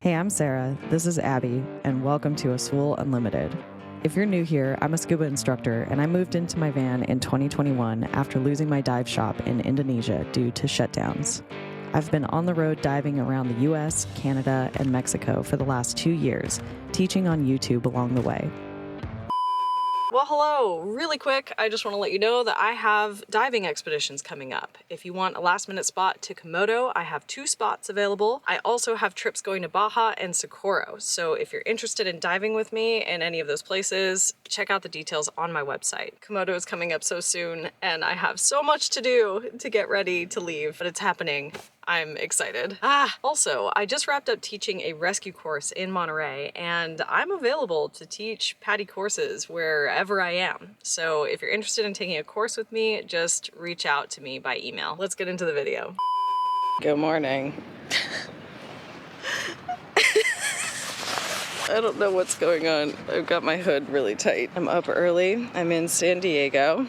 Hey, I'm Sarah, this is Abby, and welcome to Azul Unlimited. If you're new here, I'm a scuba instructor, and I moved into my van in 2021 after losing my dive shop in Indonesia due to shutdowns. I've been on the road diving around the US, Canada, and Mexico for the last 2 years, teaching on YouTube along the way. Well, hello. Really quick, I just want to let you know that I have diving expeditions coming up. If you want a last-minute spot to KOMODO, I have 2 spots available. I also have trips going to BAJA and Socorro. So if you're interested in diving with me in any of those places, check out the details on my website. KOMODO is coming up so soon, and I have so much to do to get ready to leave, but it's happening. I'm excited. Also, I just wrapped up teaching a rescue course in Monterey, and I'm available to teach PADI courses wherever I am. So if you're interested in taking a course with me, just reach out to me by email. Let's get into the video. Good morning. I don't know what's going on. I've got my hood really tight. I'm up early. I'm in San Diego.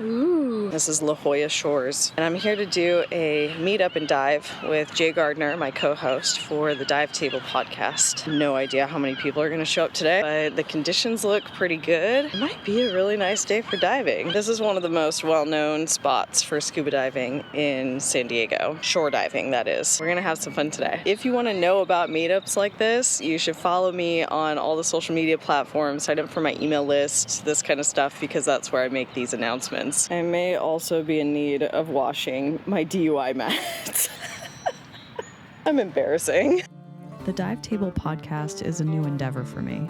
Ooh. This is Jolla Shores, and I'm here to do a meetup and dive with Jay Gardner, my co-host for the Dive Table podcast. No idea how many people are going to show up today, but the conditions look pretty good. It might be a really nice day for diving. This is one of the most well-known spots for scuba diving in San Diego. Shore diving, that is. We're going to have some fun today. If you want to know about meetups like this, you should follow me on all the social media platforms, sign up for my email list, this kind of stuff, because that's where I make these announcements. I may also be in need of washing my DUI mats. I'm embarrassing. The Dive Table podcast is a new endeavor for me.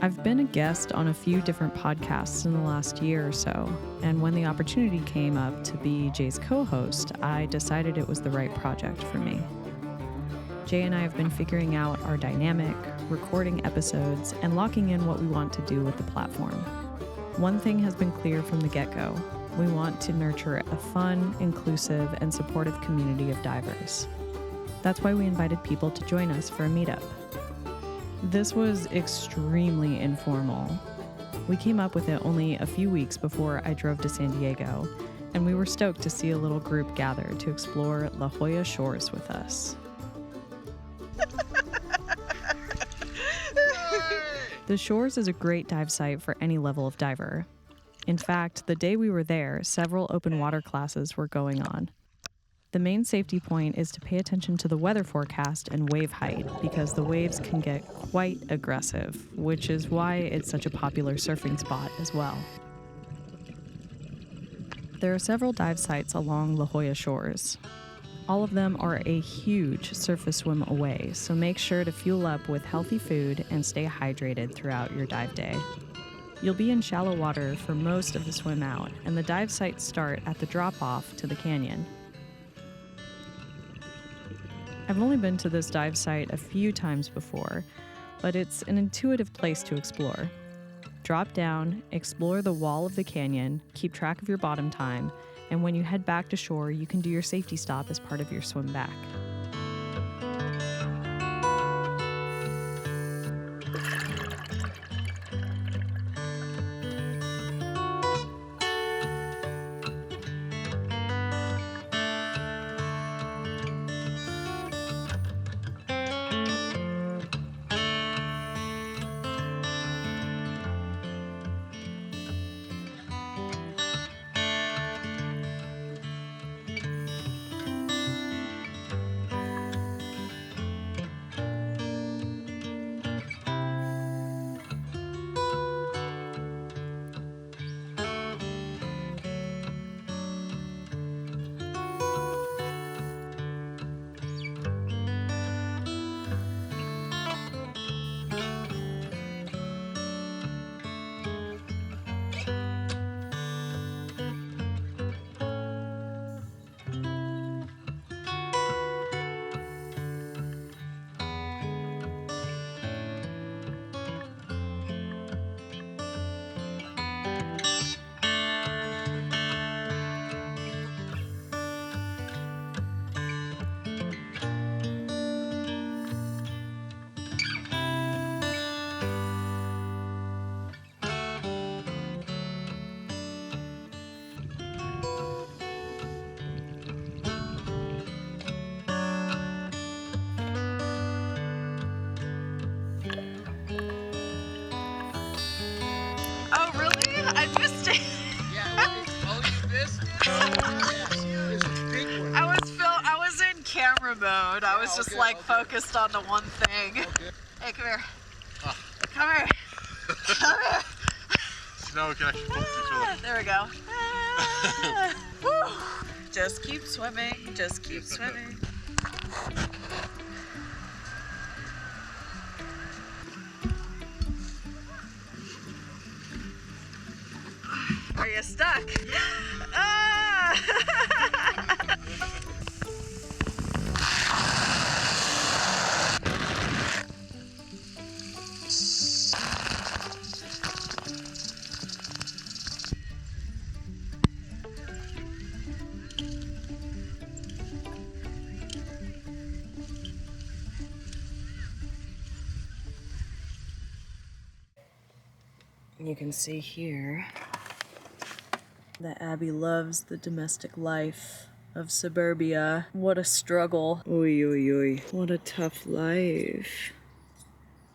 I've been a guest on a few different podcasts in the last year or so, and when the opportunity came up to be Jay's co-host, I decided it was the right project for me. Jay and I have been figuring out our dynamic, recording episodes, and locking in what we want to do with the platform. One thing has been clear from the get-go. We want to nurture a fun, inclusive, and supportive community of divers. That's why we invited people to join us for a meetup. This was extremely informal. We came up with it only a few weeks before I drove to San Diego, and we were stoked to see a little group gather to explore Jolla Shores with us. The Shores is a great dive site for any level of diver. In fact, the day we were there, several open water classes were going on. The main safety point is to pay attention to the weather forecast and wave height, because the waves can get quite aggressive, which is why it's such a popular surfing spot as well. There are several dive sites along Jolla Shores. All of them are a huge surface swim away, so make sure to fuel up with healthy food and stay hydrated throughout your dive day. You'll be in shallow water for most of the swim out, and the dive sites start at the drop-off to the canyon. I've only been to this dive site a few times before, but it's an intuitive place to explore. Drop down, explore the wall of the canyon, keep track of your bottom time, and when you head back to shore, you can do your safety stop as part of your swim back. I was in camera mode. I was just focused on the one thing. Okay. Hey, come here. Come here. Come here. So now we can actually focus each other. There we go. Woo. Just keep swimming. Just keep swimming. Are you stuck? Ah! You can see here that Abby loves the domestic life of suburbia. What a struggle. Oy, oy, oy. What a tough life.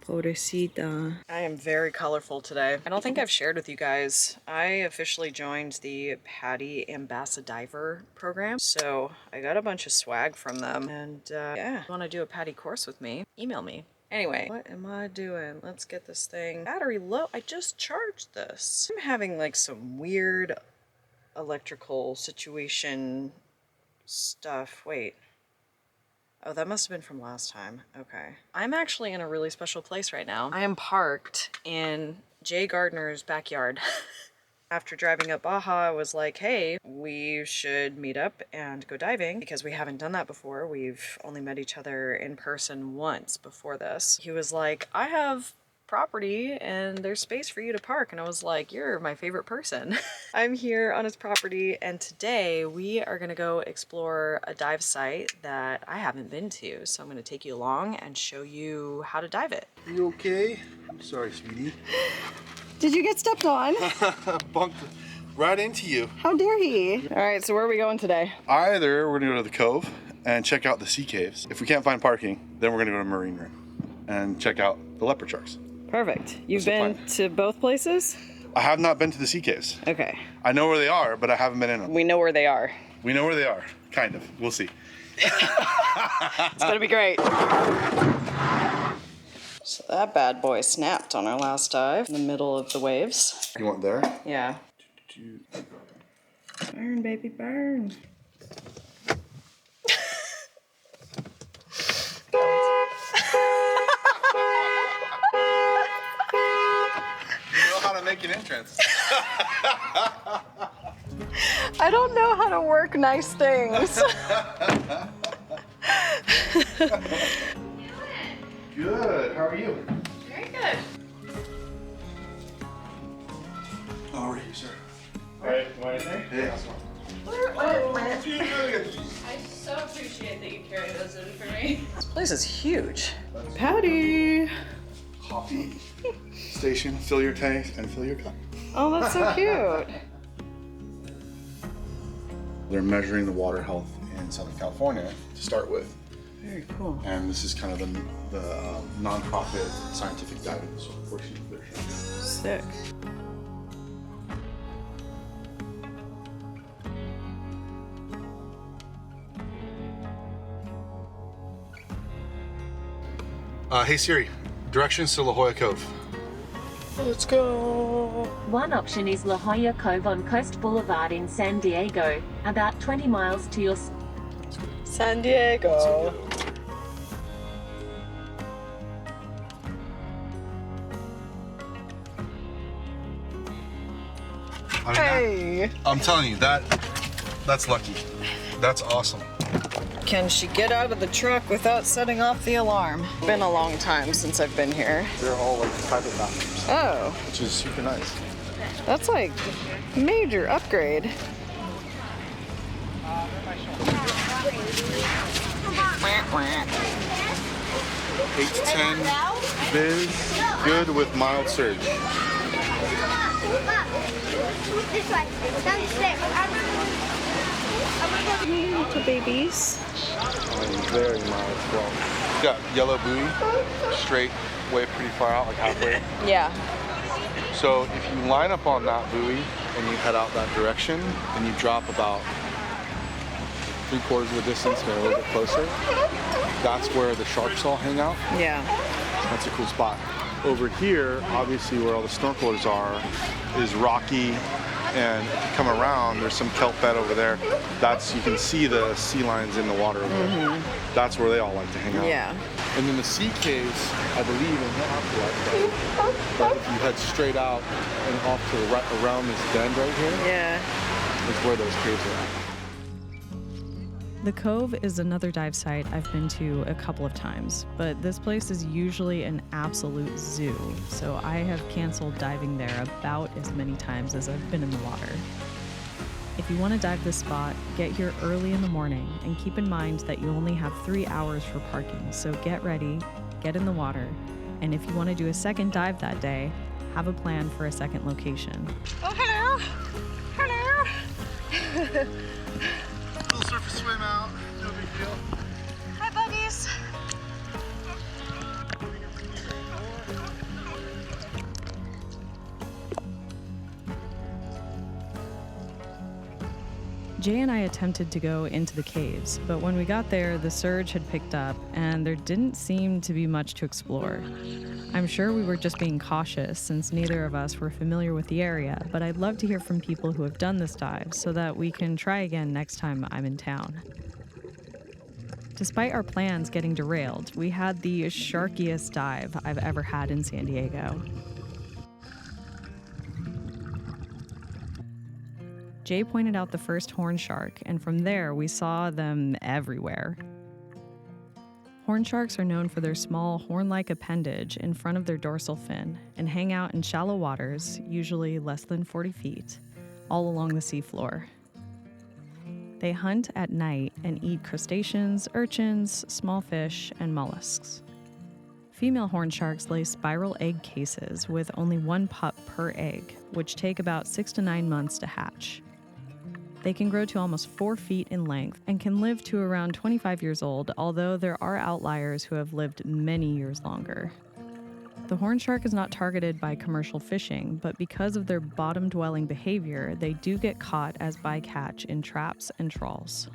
Pobrecita. I am very colorful today. I don't think I've shared with you guys. I officially joined the Patty Ambassador program. So I got a bunch of swag from them. And yeah, if you want to do a Patty course with me, email me. Anyway, what am I doing? Let's get this thing battery low. I just charged this. I'm having like some weird electrical situation stuff. Wait. Oh, that must have been from last time. Okay. I'm actually in a really special place right now. I am parked in Jay Gardner's backyard. After driving up Baja, I was like, hey, we should meet up and go diving because we haven't done that before. We've only met each other in person once before this. He was like, I have property and there's space for you to park. And I was like, you're my favorite person. I'm here on his property and today we are gonna go explore a dive site that I haven't been to. So I'm gonna take you along and show you how to dive it. Are you okay? I'm sorry, sweetie. Did you get stepped on? Bumped right into you. How dare he? All right, so where are we going today? Either we're gonna go to the Cove and check out the sea caves. If we can't find parking, then we're gonna go to Marine Room and check out the leopard sharks. Perfect. You've been to both places? I have not been to the sea caves. Okay. I know where they are, but I haven't been in them. We know where they are. We know where they are, kind of. We'll see. It's gonna be great. So that bad boy snapped on our last dive in the middle of the waves. You want there? Yeah. Burn, baby, burn. You know how to make an entrance. I don't know how to work nice things. Good. How are you? Very good. How are you, sir? All right, you want anything? Hey, how's it I so appreciate that you carry those in for me. This place is huge. Patty. Coffee station. Fill your tank and fill your cup. Oh, that's so cute. They're measuring the water health in Southern California to start with. Very cool. And this is kind of the non-profit scientific diving portion of their show. Sick. Hey Siri, directions to La Jolla Cove. Let's go. One option is La Jolla Cove on Coast Boulevard in San Diego, about 20 miles to your... San Diego. I mean, Hey. I'm telling you, that's lucky. That's awesome. Can she get out of the truck without setting off the alarm? Been a long time since I've been here. They're all like private bathrooms, Oh, which is super nice. that's like major upgrade. 8 to 10 viz, good with mild surge. This way. Downstairs. Little babies. Very mild flow. Got yellow buoy, straight, way pretty far out, like halfway. Yeah. So if you line up on that buoy and you head out that direction, and you drop about 3/4 of the distance, maybe a little bit closer. That's where the sharks all hang out. Yeah. That's a cool spot. Over here, obviously where all the snorkelers are, is rocky, and if you come around, there's some kelp bed over there. You can see the sea lions in the water over there. That's where they all like to hang out. Yeah. And then the sea caves, I believe, and you'll have to but if you head straight out and off to the right, around this bend right here, Yeah. is where those caves are at. The Cove is another dive site I've been to a couple of times, but this place is usually an absolute zoo, so I have canceled diving there about as many times as I've been in the water. If you want to dive this spot, get here early in the morning and keep in mind that you only have 3 hours for parking, so get ready, get in the water, and if you want to do a second dive that day, have a plan for a second location. Oh, hello. Hello. Little surface swim out, no big deal. Hi, buddies. Jay and I attempted to go into the caves, but when we got there, the surge had picked up and there didn't seem to be much to explore. I'm sure we were just being cautious since neither of us were familiar with the area, but I'd love to hear from people who have done this dive so that we can try again next time I'm in town. Despite our plans getting derailed, we had the sharkiest dive I've ever had in San Diego. Jay pointed out the first horn shark, and from there we saw them everywhere. Horn sharks are known for their small horn-like appendage in front of their dorsal fin and hang out in shallow waters, usually less than 40 feet, all along the seafloor. They hunt at night and eat crustaceans, urchins, small fish, and mollusks. Female horn sharks lay spiral egg cases with only 1 pup per egg, which take about 6 to 9 months to hatch. They can grow to almost 4 feet in length and can live to around 25 years old, although there are outliers who have lived many years longer. The horn shark is not targeted by commercial fishing, but because of their bottom-dwelling behavior, they do get caught as bycatch in traps and trawls.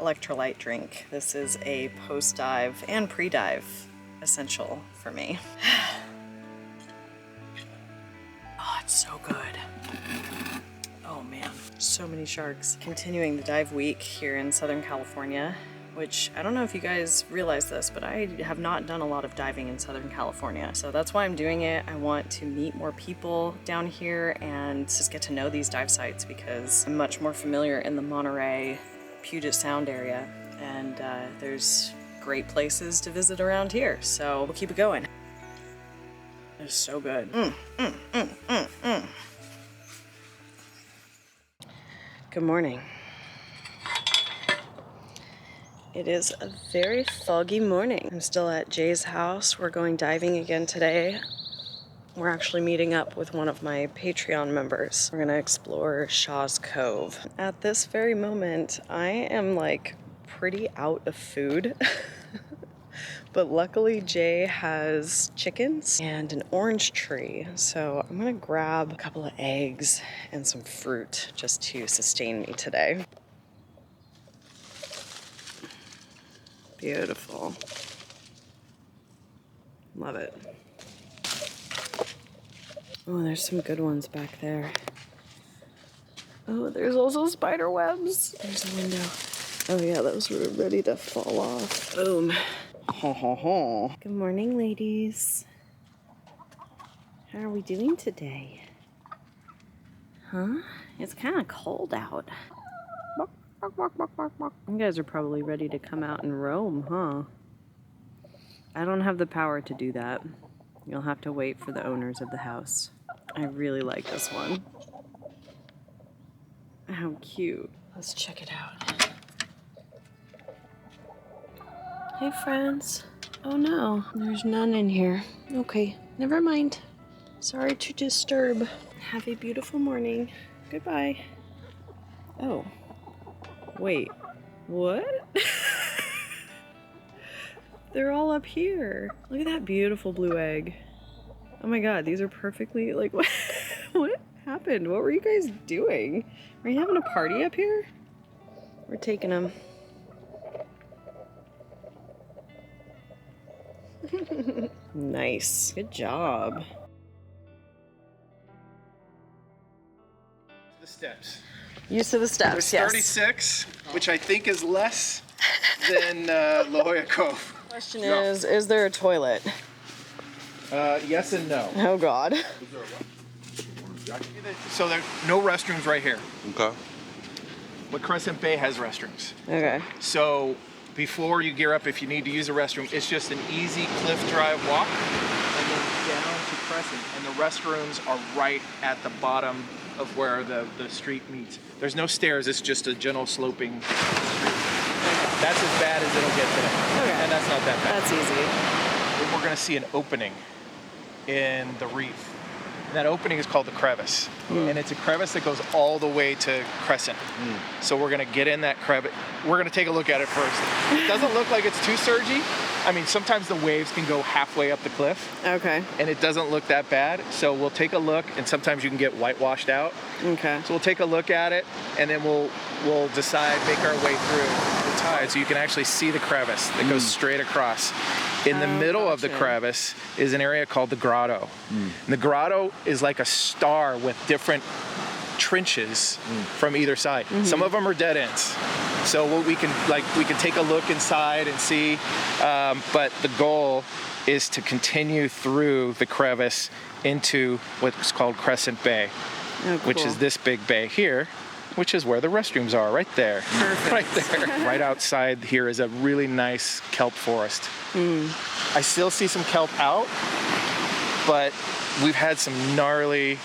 electrolyte drink. This is a post-dive and pre-dive essential for me. Oh, it's so good. Oh man, so many sharks. Continuing the dive week here in Southern California, which I don't know if you guys realize this, but I have not done a lot of diving in Southern California. So that's why I'm doing it. I want to meet more people down here and just get to know these dive sites because I'm much more familiar in the Monterey, Puget Sound area. And there's great places to visit around here. So we'll keep it going. It's so good. Good morning. It is a very foggy morning. I'm still at Jay's house. We're going diving again today. We're actually meeting up with one of my Patreon members. We're gonna explore Jolla Cove. At this very moment, I am like pretty out of food. But luckily Jay has chickens and an orange tree. So I'm gonna grab a couple of eggs and some fruit just to sustain me today. Beautiful. Love it. Oh, there's some good ones back there. Oh, there's also spider webs. There's a window. Oh yeah, those were ready to fall off. Boom. Ho ho ho. Good morning, ladies. How are we doing today? Huh? It's kind of cold out. You guys are probably ready to come out and roam, huh? I don't have the power to do that. You'll have to wait for the owners of the house. I really like this one. How cute. Let's check it out. Hey, friends. Oh no, there's none in here. Okay, never mind. Sorry to disturb. Have a beautiful morning. Goodbye. Oh. Wait, what? They're all up here. Look at that beautiful blue egg. Oh my god, these are perfectly, like, what? What happened? What were you guys doing? Are you having a party up here? We're taking them. Nice. Good job. The steps. Used to the steps, There's yes. 36, which I think is less than La Jolla Cove. Question is there a toilet? Yes and no. Oh god. So there are no restrooms right here. Okay. But Crescent Bay has restrooms. Okay. So before you gear up, if you need to use a restroom, it's just an easy cliff drive walk and then down to Crescent. And the restrooms are right at the bottom of where the street meets. There's no stairs, it's just a gentle sloping street. That's as bad as it'll get today. Okay. And that's not that bad. That's easy. But we're gonna see an opening in the reef. And that opening is called the crevice. And it's a crevice that goes all the way to Crescent. So we're gonna get in that crevice. We're gonna take a look at it first. It doesn't look like it's too surgy. I mean, sometimes the waves can go halfway up the cliff. Okay. And it doesn't look that bad. So we'll take a look, and sometimes you can get whitewashed out. Okay. So we'll take a look at it, and then we'll decide, make our way through the tide so you can actually see the crevice that goes straight across. In the middle of the crevice is an area called the grotto. And the grotto is like a star with different trenches from either side. Some of them are dead ends. So what we can take a look inside and see, but the goal is to continue through the crevice into what's called Crescent Bay, which is this big bay here, which is where the restrooms are, right there. Perfect. Right there. Right outside here is a really nice kelp forest. I still see some kelp out, but we've had some gnarly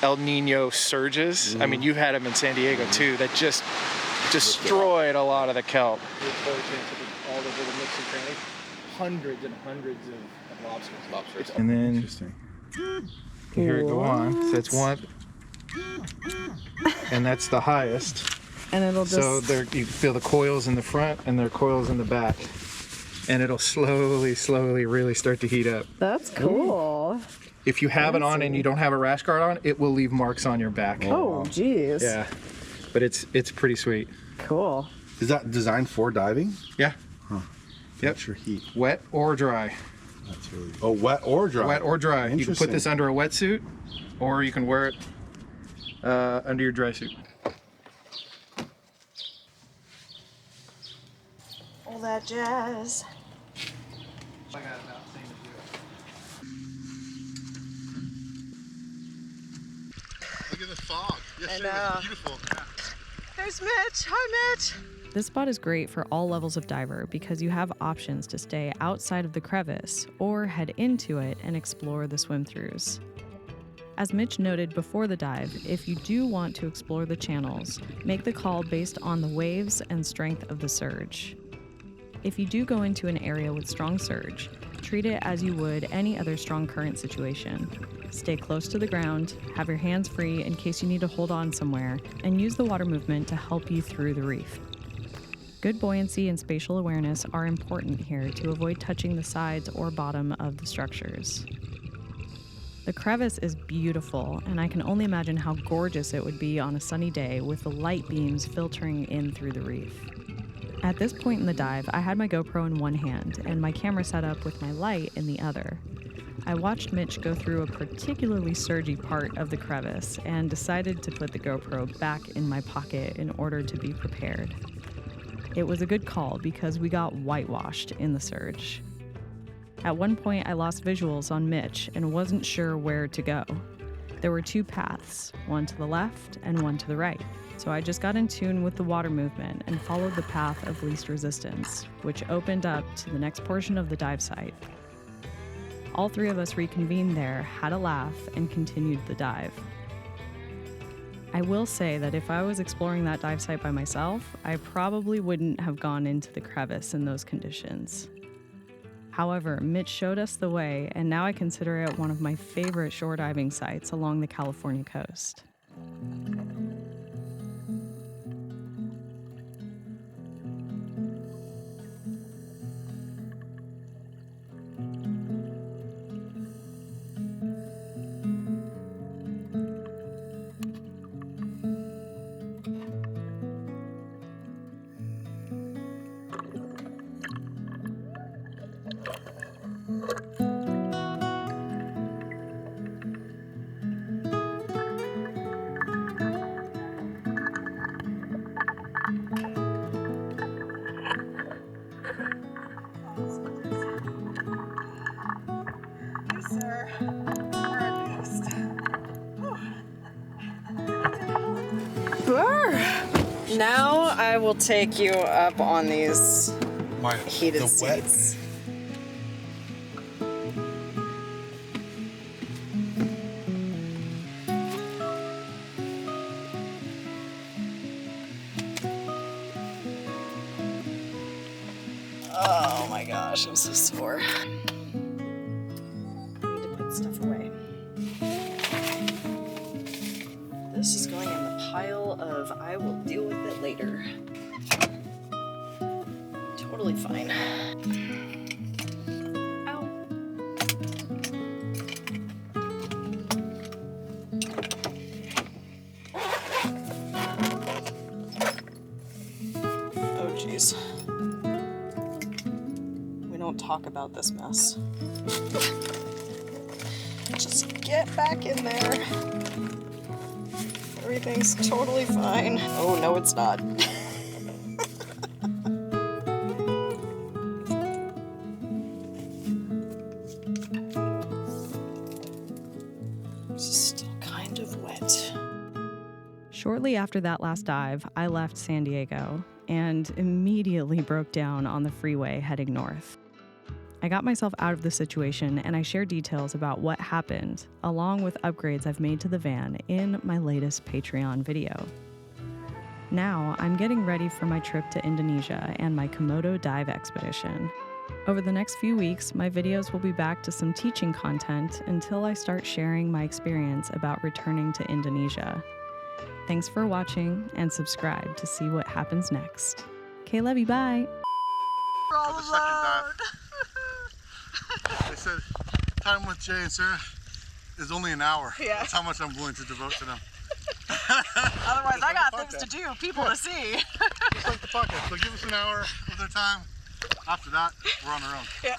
El Nino surges. I mean, you've had them in San Diego too, that just destroyed a lot of the kelp. All over the nooks and crannies. Hundreds and hundreds of lobsters. And then Interesting. you hear it go on. So it's one, and that's the highest. And it'll just... So there you feel the coils in the front and there are coils in the back. And it'll slowly, slowly really start to heat up. That's cool. If you have it on and you don't have a rash guard on, it will leave marks on your back. Oh, geez. Yeah, but it's pretty sweet. Cool. Is that designed for diving? Yeah. Huh. Yep. Extra heat. Wet or dry. That's really. Oh, wet or dry. Wet or dry. You can put this Interesting. under a wetsuit, or you can wear it under your dry suit. All that jazz. Look at the fog. Yes, I know. Beautiful. Yeah. There's Mitch. Hi, Mitch. This spot is great for all levels of diver because you have options to stay outside of the crevice or head into it and explore the swim-throughs. As Mitch noted before the dive, if you do want to explore the channels, make the call based on the waves and strength of the surge. If you do go into an area with strong surge, treat it as you would any other strong current situation. Stay close to the ground, have your hands free in case you need to hold on somewhere, and use the water movement to help you through the reef. Good buoyancy and spatial awareness are important here to avoid touching the sides or bottom of the structures. The crevice is beautiful, and I can only imagine how gorgeous it would be on a sunny day with the light beams filtering in through the reef. At this point in the dive, I had my GoPro in one hand and my camera set up with my light in the other. I watched Mitch go through a particularly surgy part of the crevice and decided to put the GoPro back in my pocket in order to be prepared. It was a good call because we got whitewashed in the surge. At one point, I lost visuals on Mitch and wasn't sure where to go. There were two paths, one to the left and one to the right. So I just got in tune with the water movement and followed the path of least resistance, which opened up to the next portion of the dive site. All three of us reconvened there, had a laugh, and continued the dive. I will say that if I was exploring that dive site by myself, I probably wouldn't have gone into the crevice in those conditions. However, Mitch showed us the way, and now I consider it one of my favorite shore diving sites along the California coast. Now I will take you up on these heated the wet. seats. Oh my gosh, I'm so sore. I need to put stuff away. This is going in the pile of I will deal with it later. Totally fine. Ow. Oh geez. We don't talk about this mess. Just get back in there. Everything's totally fine. Oh, no, it's not. Still kind of wet. Shortly after that last dive, I left San Diego and immediately broke down on the freeway heading north. I got myself out of the situation and I share details about what happened, along with upgrades I've made to the van in my latest Patreon video. Now, I'm getting ready for my trip to Indonesia and my KOMODO dive expedition. Over the next few weeks, my videos will be back to some teaching content until I start sharing my experience about returning to Indonesia. Thanks for watching and subscribe to see what happens next. Okay, love you, bye! For the second dive. They said time with Jay and Sarah is only an hour. Yeah. That's how much I'm willing to devote to them. Otherwise, I got things to do, people to see. Just like the podcast. So give us an hour of their time. After that, we're on our own. Yeah.